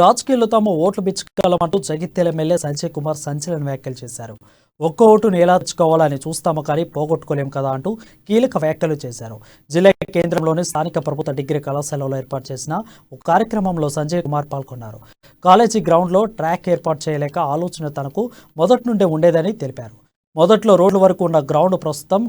రాజకీయాల్లో తమ ఓట్లు పిచ్చుకోవాలంటూ జగిత్యాల ఎమ్మెల్యే సంజయ్ కుమార్ సంచలన వ్యాఖ్యలు చేశారు. ఒక్క ఓటును ఎలా తెచ్చుకోవాలని చూస్తాము కానీ పోగొట్టుకోలేం కదా అంటూ కీలక వ్యాఖ్యలు చేశారు. జిల్లా కేంద్రంలోని స్థానిక ప్రభుత్వ డిగ్రీ కళాశాలలో ఏర్పాటు చేసిన ఒక కార్యక్రమంలో సంజయ్ కుమార్ పాల్గొన్నారు. కాలేజీ గ్రౌండ్లో ట్రాక్ ఏర్పాటు చేయలేక ఆలోచన తనకు మొదటి నుండే ఉండేదని తెలిపారు. మొదట్లో రోడ్ల వరకు ఉన్న గ్రౌండ్ ప్రస్తుతం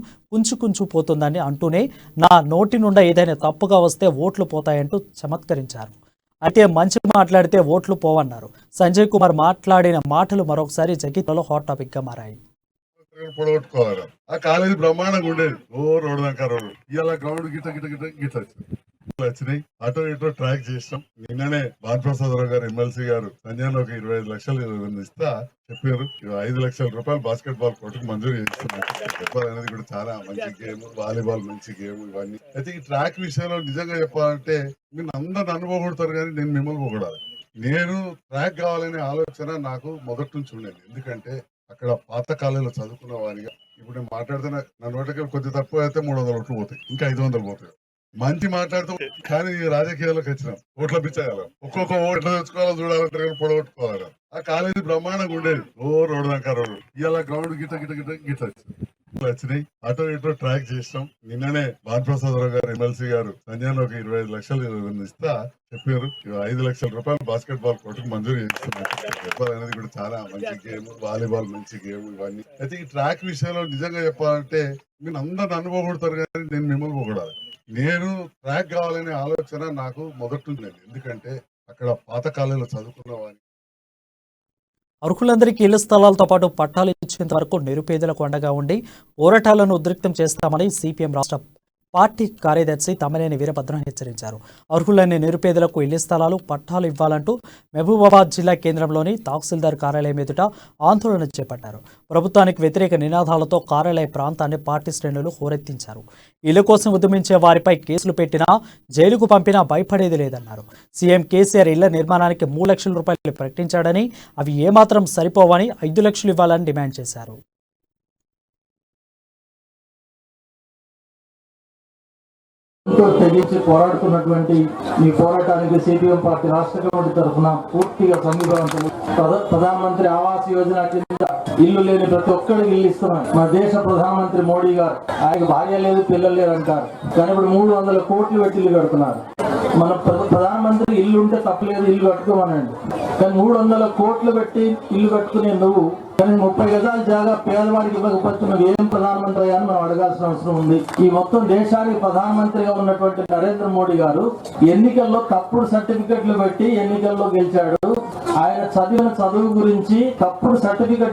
కుంచు పోతుందని అంటూనే నా నోటి నుండి ఏదైనా తప్పుగా వస్తే ఓట్లు పోతాయంటూ చమత్కరించారు. అయితే మంచి మాట్లాడితే ఓట్లు పోవన్నారు. సంజయ్ కుమార్ మాట్లాడిన మాటలు మరొకసారి జగిత్యాలలో హాట్ టాపిక్ గా మారాయి. పొడగొట్టుకోవాలి. ఆ కాలేజీ బ్రహ్మాండంగా ఉండేది. రోడ్డు దాకా రోడ్డు ఇలా గ్రౌండ్ గిట్ట వచ్చినాయి. అటో ఇటో ట్రాక్ చేసినాం. నిన్ననే భానుప్రసాదరావు గారు ఎమ్మెల్సీ గారు సంజయ్లో ఒక 25 లక్షలు ఇస్తా చెప్పారు. 5 లక్షల రూపాయలు బాస్కెట్ బాల్ కోర్టుకు మంజూరు చేస్తున్నారు. ఫుట్బాల్ అనేది కూడా చాలా మంచి గేమ్, వాలీబాల్ మంచి గేమ్. ఇవన్నీ అయితే ఈ ట్రాక్ విషయంలో నిజంగా చెప్పాలంటే మీరు అందరు అనుభవపడతారు కానీ నేను మిమ్మల్ని పొగడాలి. నేను ట్రాక్ కావాలనే ఆలోచన నాకు మొదటి నుంచి ఉండేది. ఎందుకంటే అక్కడ పాత కాలంలో చదువుకున్న వారిగా ఇప్పుడు నేను మాట్లాడుతున్న నా నోటికి కొద్ది తక్కువ అయితే 300 ఓట్లు పోతాయి, ఇంకా 500 పోతాయి. మంచి మాట్లాడుతూ కానీ రాజకీయాల్లోకి వచ్చినాం. ఓట్ల పిచ్చాలి. ఒక్కొక్క ఓట్లు తెచ్చుకోవాలో చూడాలంటే పొడగొట్టుకోవాలి. ఆ కాలేజీ బ్రహ్మాండంగా ఉండేది. రోడ్డు దాకా రోడ్డు ఇలా గ్రౌండ్ గిట్ట వచ్చినాయి. అటో ఇటో ట్రాక్ చేసినాం. నిన్ననే భానుప్రసాదరావు గారు ఎమ్మెల్సీ గారు సంజయ్లో ఒక 25 లక్షలు ఇస్తా చెప్పారు. 5 లక్షల రూపాయలు బాస్కెట్ బాల్ కోర్టుకు మంజూరు చేస్తున్నారు. ఫుట్బాల్ అనేది కూడా చాలా మంచి గేమ్, వాలీబాల్ మంచి గేమ్. ఇవన్నీ అయితే ఈ ట్రాక్ విషయంలో నిజంగా చెప్పాలంటే మీరు అందరు అనుభవపడతారు కానీ నేను మిమ్మల్ని పొగడాలి. నేను ట్రాక్ కావాలనే ఆలోచన నాకు మొదటి నుంచి. ఎందుకంటే అక్కడ పాత కాలంలో చదువుకున్న వారిని అర్హులందరికీ ఇళ్ల స్థలాలతో పాటు పట్టాలు ఇచ్చేంత వరకు నిరుపేదలకు అండగా ఉండి పోరాటాలను ఉద్రిక్తం చేస్తామని సిపిఎం రాష్ట్ర పార్టీ కార్యదర్శి తమ్మినేని వీరభద్రం హెచ్చరించారు. అర్హులైన నిరుపేదలకు ఇళ్ల స్థలాలు పట్టాలు ఇవ్వాలంటూ మహబూబాబాద్ జిల్లా కేంద్రంలోని తహసీల్దార్ కార్యాలయం ఎదుట ఆందోళన చేపట్టారు. ప్రభుత్వానికి వ్యతిరేక నినాదాలతో కార్యాలయ ప్రాంతాన్ని పార్టీ శ్రేణులు హోరెత్తించారు. ఇళ్ల కోసం ఉద్యమించే వారిపై కేసులు పెట్టినా జైలుకు పంపినా భయపడేది లేదన్నారు. సీఎం కేసీఆర్ ఇళ్ల నిర్మాణానికి 3 లక్షల రూపాయలు ప్రకటించాడని అవి ఏమాత్రం సరిపోవని 5 లక్షలు ఇవ్వాలని డిమాండ్ చేశారు. తెగించి పోరాడుతున్నటువంటి ఈ పోరాటానికి సిపిఎం పార్టీ రాష్ట్ర కమిటీ తరఫున పూర్తిగా సంఘీభావం. ప్రధానమంత్రి ఆవాస్ యోజన కింద ఇల్లు లేని ప్రతి ఒక్కరికి ఇల్లు ఇస్తున్నాం. మన దేశ ప్రధానమంత్రి మోడీ గారు ఆయనకు భార్య లేదు, పిల్లలు లేరు అంటారు, కానీ ఇప్పుడు 300 కోట్లు పెట్టి ఇల్లు కడుతున్నారు. మన ప్రధానమంత్రి ఇల్లు ఉంటే తప్పలేదు, ఇల్లు కట్టుకోమనండి, కానీ 300 కోట్లు పెట్టి ఇల్లు కట్టుకునే నువ్వు కానీ 30 గజాల జాగా పేదవాడికి ఇవ్వకపోతే నువ్వు ఏం ప్రధానమంత్రి అని మనం అడగాల్సిన అవసరం ఉంది. ఈ మొత్తం దేశానికి ప్రధానమంత్రిగా ఉన్నటువంటి నరేంద్ర మోడీ గారు ఎన్నికల్లో తప్పుడు సర్టిఫికెట్లు పెట్టి ఎన్నికల్లో గెలిచాడు. ఆయన చదివిన చదువు గురించి తప్పుడు సర్టిఫికెట్